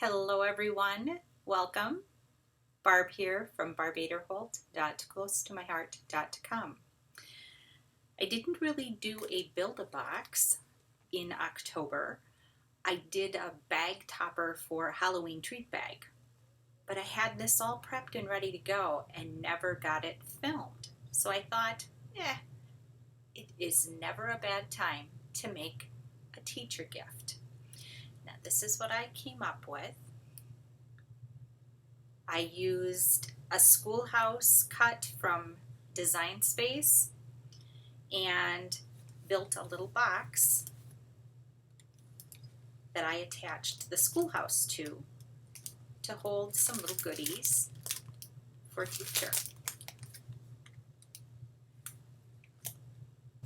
Hello everyone, welcome. Barb here from barbaderholt.closetomyheart.com. I didn't really do a Build-A-Box in October. I did a bag topper for a Halloween treat bag, but I had this all prepped and ready to go and never got it filmed. So I thought, it is never a bad time to make a teacher gift. Now this is what I came up with. I used a schoolhouse cut from Design Space and built a little box that I attached the schoolhouse to hold some little goodies for a teacher.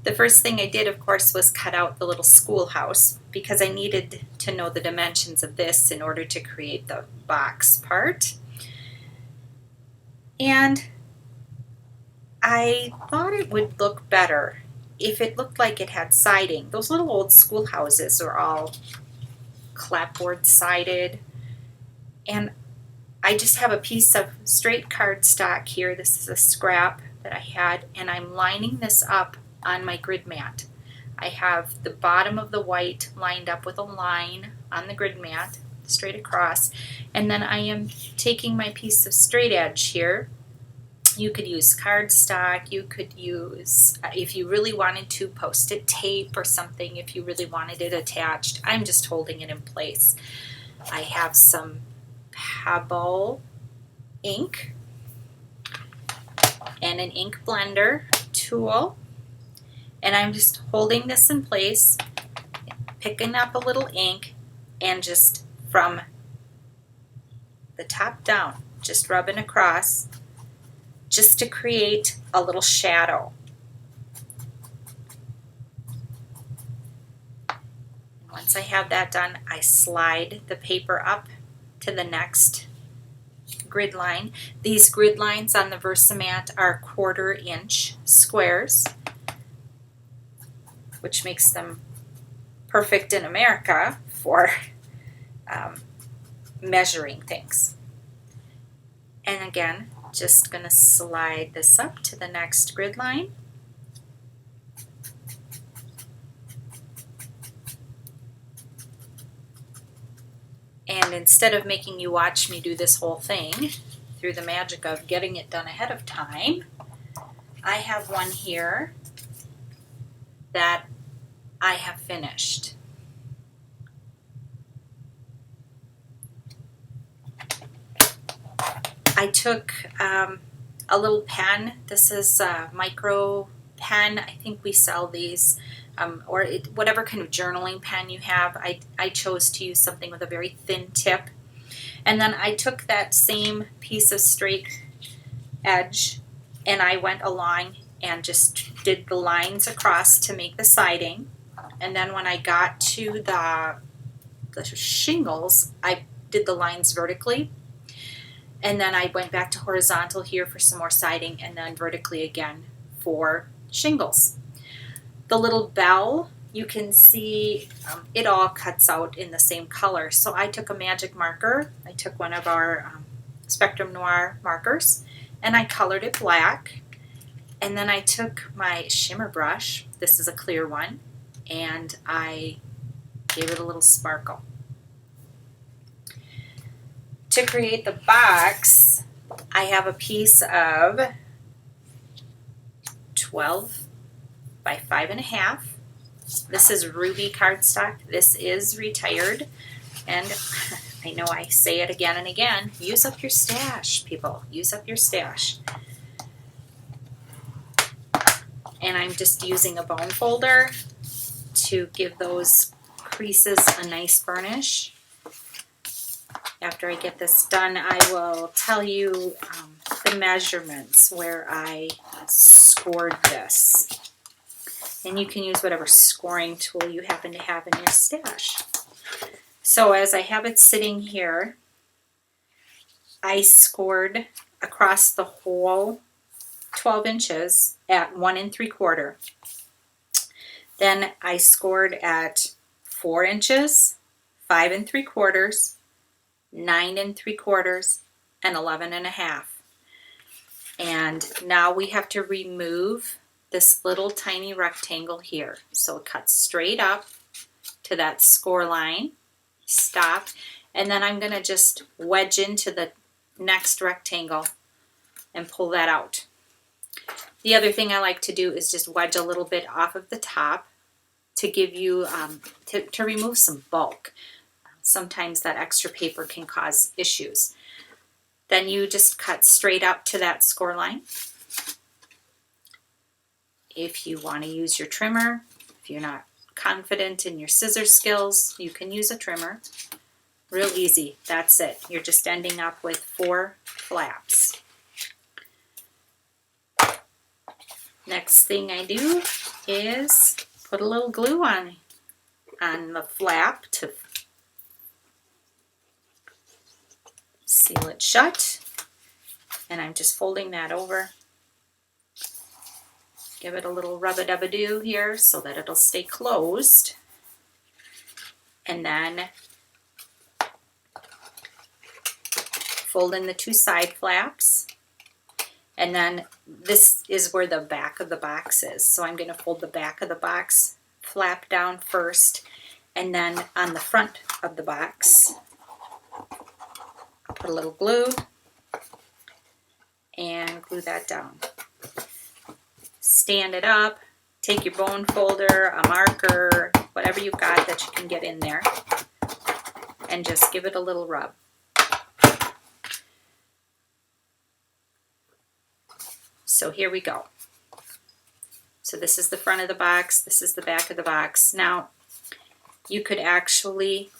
The first thing I did, of course, was cut out the little schoolhouse because I needed to know the dimensions of this in order to create the box part. And I thought it would look better if it looked like it had siding. Those little old schoolhouses are all clapboard sided. And I just have a piece of straight cardstock here. This is a scrap that I had, and I'm lining this up on my grid mat. I have the bottom of the white lined up with a line on the grid mat straight across, and then I am taking my piece of straight edge here. You could use cardstock, you could use, if you really wanted to, Post-it tape or something if you really wanted it attached. I'm just holding it in place. I have some Pebble ink and an ink blender tool, and I'm just holding this in place, picking up a little ink, and just from the top down, just rubbing across, just to create a little shadow. Once I have that done, I slide the paper up to the next grid line. These grid lines on the Versamat are 1/4 inch squares, which makes them perfect in America for measuring things. And again, just going to slide this up to the next grid line. And instead of making you watch me do this whole thing through the magic of getting it done ahead of time, I have one here that I have finished. I took a little pen. This is a micro pen. I think we sell these, or whatever kind of journaling pen you have. I chose to use something with a very thin tip. And then I took that same piece of straight edge and I went along and just did the lines across to make the siding. And then when I got to the shingles, I did the lines vertically. And then I went back to horizontal here for some more siding, and then vertically again for shingles. The little bell, you can see it all cuts out in the same color. So I took a magic marker. I took one of our Spectrum Noir markers, and I colored it black. And then I took my shimmer brush, this is a clear one, and I gave it a little sparkle. To create the box, I have a piece of 12 by 5.5. This is ruby cardstock. This is retired, and I know I say it again and again, use up your stash, people. Use up your stash. And I'm just using a bone folder to give those creases a nice burnish. After I get this done, I will tell you the measurements where I scored this. And you can use whatever scoring tool you happen to have in your stash. So as I have it sitting here, I scored across the whole 12 inches at 1 3/4. Then I scored at 4 inches, 5 3/4, 9 3/4, and 11 1/2. And now we have to remove this little tiny rectangle here. So it cuts straight up to that score line, stop, and then I'm going to just wedge into the next rectangle and pull that out. The other thing I like to do is just wedge a little bit off of the top to give you, to remove some bulk. Sometimes that extra paper can cause issues. Then you just cut straight up to that score line. If you want to use your trimmer, if you're not confident in your scissor skills, you can use a trimmer. Real easy, that's it. You're just ending up with 4 flaps. Next thing I do is put a little glue on the flap to seal it shut. And I'm just folding that over. Give it a little rub-a-dub-a-doo here so that it'll stay closed. And then fold in the 2 side flaps. And then this is where the back of the box is. So I'm going to fold the back of the box flap down first. And then on the front of the box, I'll put a little glue and glue that down. Stand it up, take your bone folder, a marker, whatever you've got that you can get in there, and just give it a little rub. So here we go. So this is the front of the box, this is the back of the box. Now, you could actually,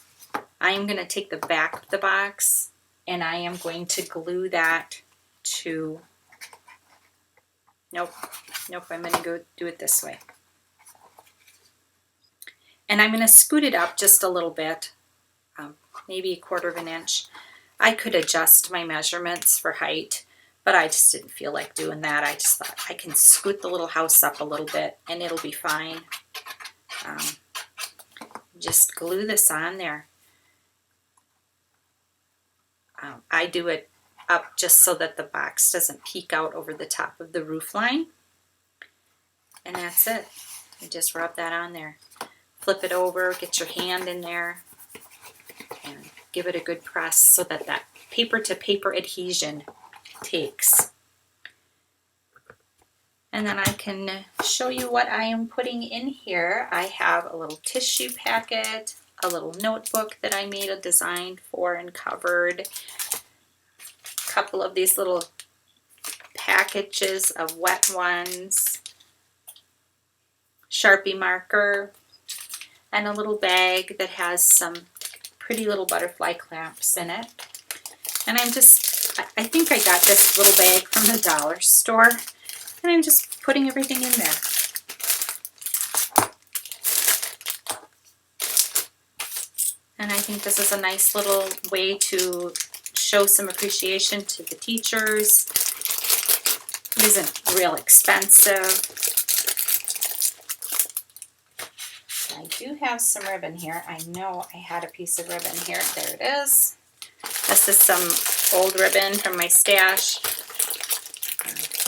I am going to take the back of the box and I am going to glue that to, nope, I'm going to go do it this way. And I'm going to scoot it up just a little bit, maybe 1/4 inch. I could adjust my measurements for height, but I just didn't feel like doing that. I just thought I can scoot the little house up a little bit and it'll be fine. Just glue this on there. I do it up just so that the box doesn't peek out over the top of the roof line. And that's it. You just rub that on there. Flip it over, get your hand in there, and give it a good press so that that paper to paper adhesion takes. And then I can show you what I am putting in here. I have a little tissue packet, a little notebook that I made a design for and covered, a couple of these little packages of wet ones, Sharpie marker, and a little bag that has some pretty little butterfly clamps in it. And I'm just, I think I got this little bag from the dollar store, and I'm just putting everything in there. And I think this is a nice little way to show some appreciation to the teachers. It isn't real expensive. I do have some ribbon here. I know I had a piece of ribbon here. There it is. This is some old ribbon from my stash.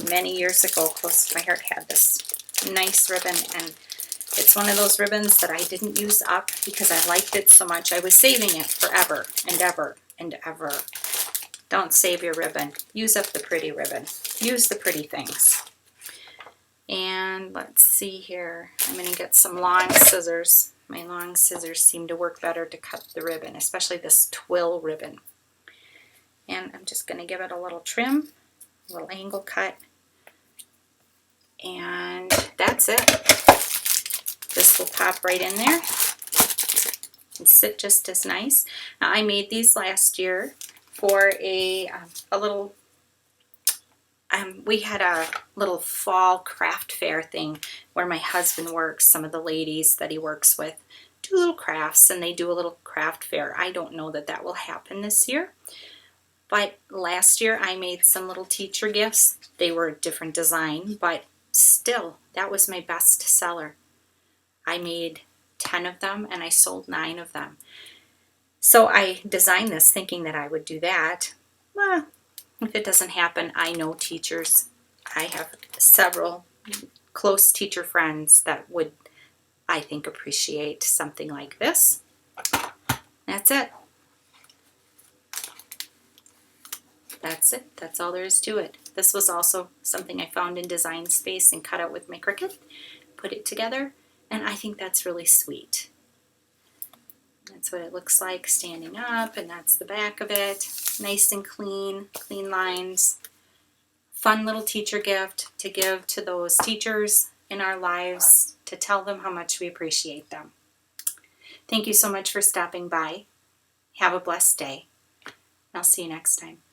Many years ago, close to my heart, had this nice ribbon, and it's one of those ribbons that I didn't use up because I liked it so much. I was saving it forever and ever and ever. Don't save your ribbon. Use up the pretty ribbon. Use the pretty things. And let's see here. I'm going to get some long scissors. My long scissors seem to work better to cut the ribbon, especially this twill ribbon. And I'm just going to give it a little trim, a little angle cut. And that's it. This will pop right in there and sit just as nice. Now, I made these last year for a little, we had a little fall craft fair thing where my husband works. Some of the ladies that he works with do little crafts, and they do a little craft fair. I don't know that that will happen this year. But last year I made some little teacher gifts. They were a different design, but still, that was my best seller. I made 10 of them and I sold 9 of them. So I designed this thinking that I would do that. Well, if it doesn't happen, I know teachers. I have several close teacher friends that would, I think, appreciate something like this. That's it. That's it. That's all there is to it. This was also something I found in Design Space and cut out with my Cricut. Put it together, and I think that's really sweet. That's what it looks like standing up, and that's the back of it. Nice and clean, clean lines. Fun little teacher gift to give to those teachers in our lives to tell them how much we appreciate them. Thank you so much for stopping by. Have a blessed day. I'll see you next time.